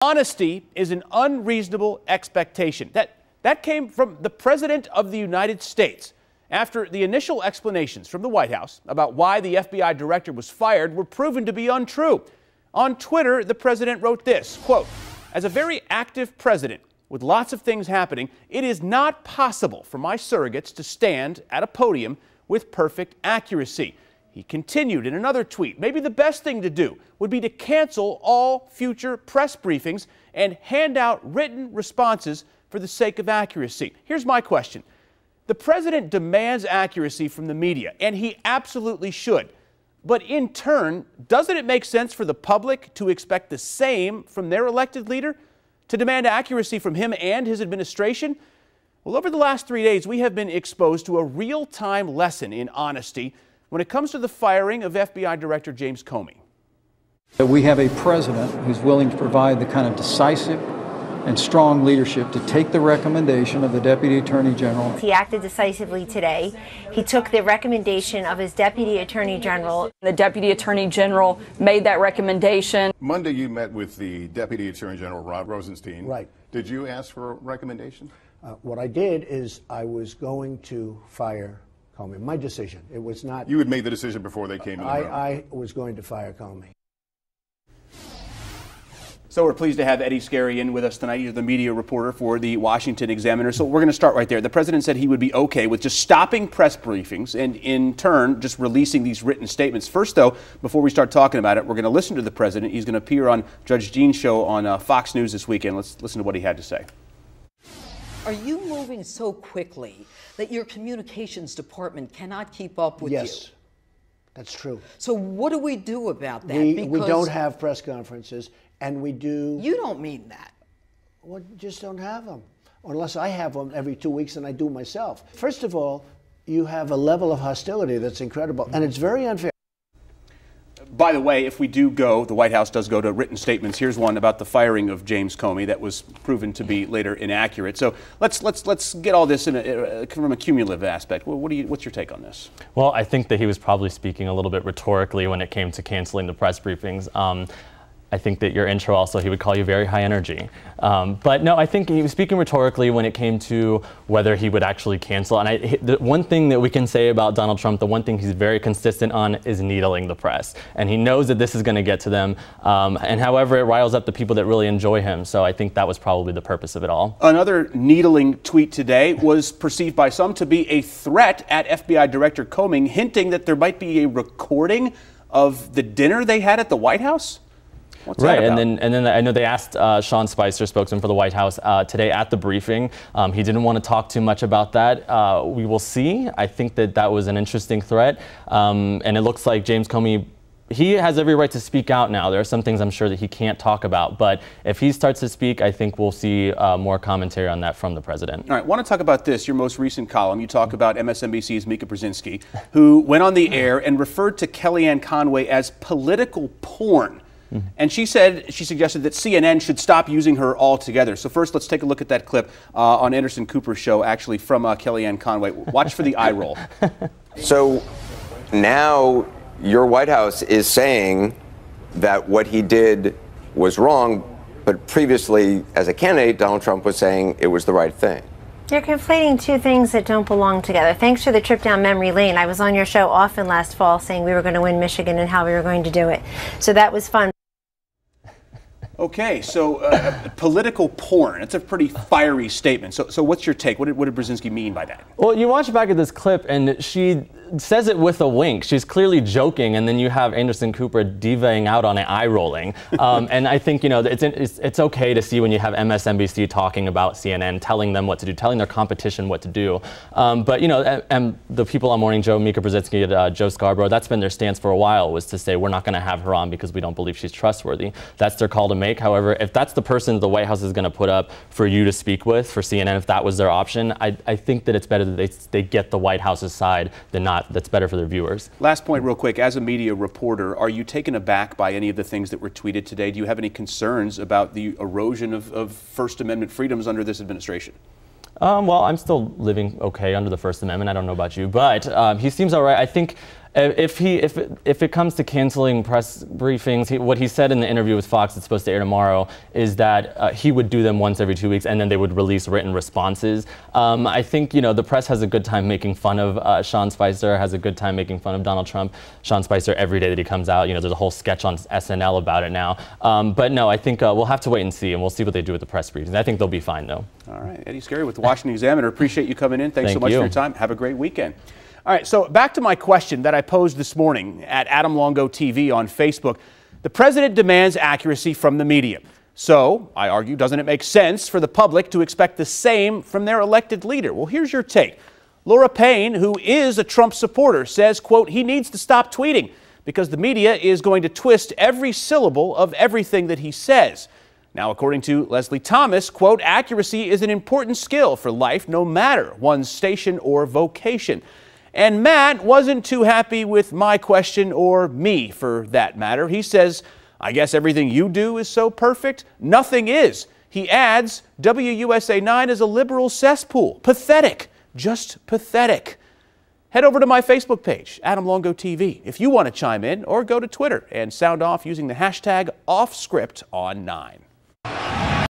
Honesty is an unreasonable expectation. That came from the President of the United States after the initial explanations from the White House about why the FBI director was fired were proven to be untrue. On Twitter, the president wrote this, quote, "As a very active president with lots of things happening, it is not possible for my surrogates to stand at a podium with perfect accuracy." He continued in another tweet, "Maybe the best thing to do would be to cancel all future press briefings and hand out written responses for the sake of accuracy." Here's my question. The president demands accuracy from the media, and he absolutely should. But in turn, doesn't it make sense for the public to expect the same from their elected leader? To demand accuracy from him and his administration? Well, over the last 3 days, we have been exposed to a real-time lesson in honesty when it comes to the firing of FBI Director James Comey. We have a president who's willing to provide the kind of decisive and strong leadership to take the recommendation of the Deputy Attorney General. He acted decisively today. He took the recommendation of his Deputy Attorney General. The Deputy Attorney General made that recommendation. Monday you met with the Deputy Attorney General, Rod Rosenstein. Right. Did you ask for a recommendation? What I did is I was going to fire Comey. My decision. It was not... You had made the decision before they came in the room. I was going to fire Comey. So we're pleased to have Eddie Scarry in with us tonight. He's the media reporter for the Washington Examiner. So we're going to start right there. The president said he would be okay with just stopping press briefings and in turn just releasing these written statements. First, though, before we start talking about it, we're going to listen to the president. He's going to appear on Judge Jean's show on Fox News this weekend. Let's listen to what he had to say. Are you moving so quickly that your communications department cannot keep up with you? Yes, that's true. So what do we do about that? We don't have press conferences, and we do... You don't mean that. Well, just don't have them. Unless I have them every 2 weeks and I do myself. First of all, you have a level of hostility that's incredible, and it's very unfair. By the way, if we do go, the White House does go to written statements. Here's one about the firing of James Comey that was proven to be later inaccurate. So let's get all this from a cumulative aspect. What's your take on this? Well, I think that he was probably speaking a little bit rhetorically when it came to canceling the press briefings. I think that your intro also, he would call you very high energy. But no, I think he was speaking rhetorically when it came to whether he would actually cancel. And the one thing that we can say about Donald Trump, the one thing he's very consistent on is needling the press. And he knows that this is going to get to them. And however, it riles up the people that really enjoy him. So I think that was probably the purpose of it all. Another needling tweet today was perceived by some to be a threat at FBI Director Comey, hinting that there might be a recording of the dinner they had at the White House. What's right, that about? and then I know they asked Sean Spicer, spokesman for the White House, today at the briefing. He didn't want to talk too much about that. We will see. I think that was an interesting threat, and it looks like James Comey, he has every right to speak out now. There are some things I'm sure that he can't talk about, but if he starts to speak, I think we'll see more commentary on that from the president. All right, I want to talk about this, your most recent column. You talk about MSNBC's Mika Brzezinski, who went on the air and referred to Kellyanne Conway as political porn. And she suggested that CNN should stop using her altogether. So first, let's take a look at that clip on Anderson Cooper's show, actually, from Kellyanne Conway. Watch for the eye roll. So now your White House is saying that what he did was wrong, but previously, as a candidate, Donald Trump was saying it was the right thing. You're conflating two things that don't belong together. Thanks for the trip down memory lane. I was on your show often last fall saying we were going to win Michigan and how we were going to do it. So that was fun. Okay, so political porn. It's a pretty fiery statement. So what's your take? What did Brzezinski mean by that? Well, you watch back at this clip, and she says it with a wink. She's clearly joking, and then you have Anderson Cooper divaing out on it, eye rolling. And I think, you know, it's okay to see when you have MSNBC talking about CNN, telling them what to do, telling their competition what to do. But, you know, and the people on Morning Joe, Mika Brzezinski and Joe Scarborough, that's been their stance for a while, was to say we're not going to have her on because we don't believe she's trustworthy. That's their call to make. However, if that's the person the White House is going to put up for you to speak with, for CNN, if that was their option, I think that it's better that they get the White House's side than not. That's better for their viewers. Last point real quick. As a media reporter, are you taken aback by any of the things that were tweeted today? Do you have any concerns about the erosion of First Amendment freedoms under this administration? Well, I'm still living okay under the First Amendment. I don't know about you, but he seems all right. I think If it comes to canceling press briefings, what he said in the interview with Fox that's supposed to air tomorrow is that he would do them once every 2 weeks and then they would release written responses. I think, the press has a good time making fun of Sean Spicer, has a good time making fun of Donald Trump. Sean Spicer, every day that he comes out, there's a whole sketch on SNL about it now. But no, I think we'll have to wait and see, and we'll see what they do with the press briefings. I think they'll be fine, though. All right. Eddie Scarry with the Washington Examiner. Appreciate you coming in. Thanks so much for your time. Have a great weekend. All right, so back to my question that I posed this morning at Adam Longo TV on Facebook. The president demands accuracy from the media. So, I argue, doesn't it make sense for the public to expect the same from their elected leader? Well, here's your take. Laura Payne, who is a Trump supporter, says, quote, he needs to stop tweeting because the media is going to twist every syllable of everything that he says. Now, according to Leslie Thomas, quote, accuracy is an important skill for life no matter one's station or vocation. And Matt wasn't too happy with my question, or me for that matter. He says, I guess everything you do is so perfect? Nothing is. He adds, WUSA 9 is a liberal cesspool. Pathetic. Just pathetic. Head over to my Facebook page, Adam Longo TV, if you want to chime in, or go to Twitter and sound off using the hashtag #OffScriptOn9.